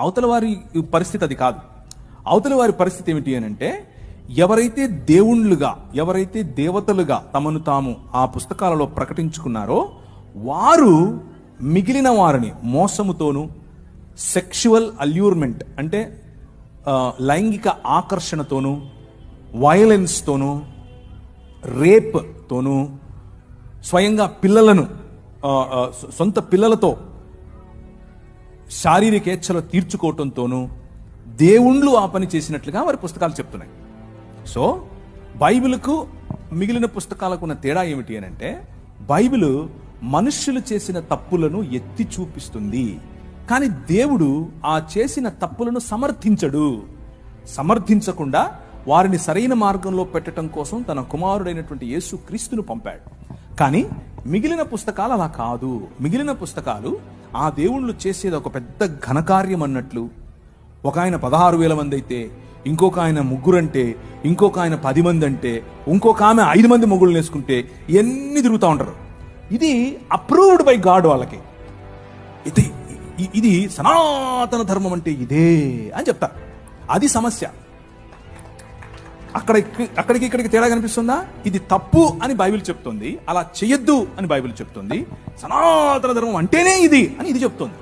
అవతల వారి పరిస్థితి అది కాదు. అవతల వారి పరిస్థితి ఏమిటి అని అంటే, ఎవరైతే దేవుళ్ళుగా, ఎవరైతే దేవతలుగా తమను తాము ఆ పుస్తకాలలో ప్రకటించుకున్నారో వారు మిగిలిన వారిని మోసముతోనూ, సెక్షువల్ అల్యూర్మెంట్ అంటే లైంగిక ఆకర్షణతోనూ, వయలెన్స్తోనూ, రేప్తోనూ, స్వయంగా పిల్లలను సొంత పిల్లలతో శారీరకేచ్ఛలు తీర్చుకోవటంతోనూ దేవుళ్ళు ఆ పని చేసినట్లుగా వారి పుస్తకాలు చెప్తున్నాయి. సో బైబిల్కు మిగిలిన పుస్తకాలకు ఉన్న తేడా ఏమిటి అని అంటే, బైబిల్ మనుష్యులు చేసిన తప్పులను ఎత్తి చూపిస్తుంది, కానీ దేవుడు ఆ చేసిన తప్పులను సమర్థించకుండా వారిని సరైన మార్గంలో పెట్టడం కోసం తన కుమారుడైనటువంటి యేసు క్రీస్తును పంపాడు. కానీ మిగిలిన పుస్తకాలు అలా కాదు. మిగిలిన పుస్తకాలు ఆ దేవుళ్ళు చేసేది ఒక పెద్ద ఘనకార్యం అన్నట్లు. ఒక ఆయన 16,000 మంది అయితే, ఇంకొక ఆయన 3 అంటే, ఇంకొక ఆయన 10 మంది అంటే, ఇంకొక ఆమె 5 మంది మొగుళ్ళు వేసుకుంటే ఎన్ని తిరుగుతూ ఉంటారు. ఇది అప్రూవ్డ్ బై గాడ్. వాళ్ళకి ఇది సనాతన ధర్మం అంటే ఇదే అని చెప్తారు. అది సమస్య. అక్కడికి ఇక్కడికి తేడా కనిపిస్తుందా? ఇది తప్పు అని బైబిల్ చెప్తుంది, అలా చెయ్యొద్దు అని బైబిల్ చెప్తుంది. సనాతన ధర్మం అంటేనే ఇది అని ఇది చెప్తుంది.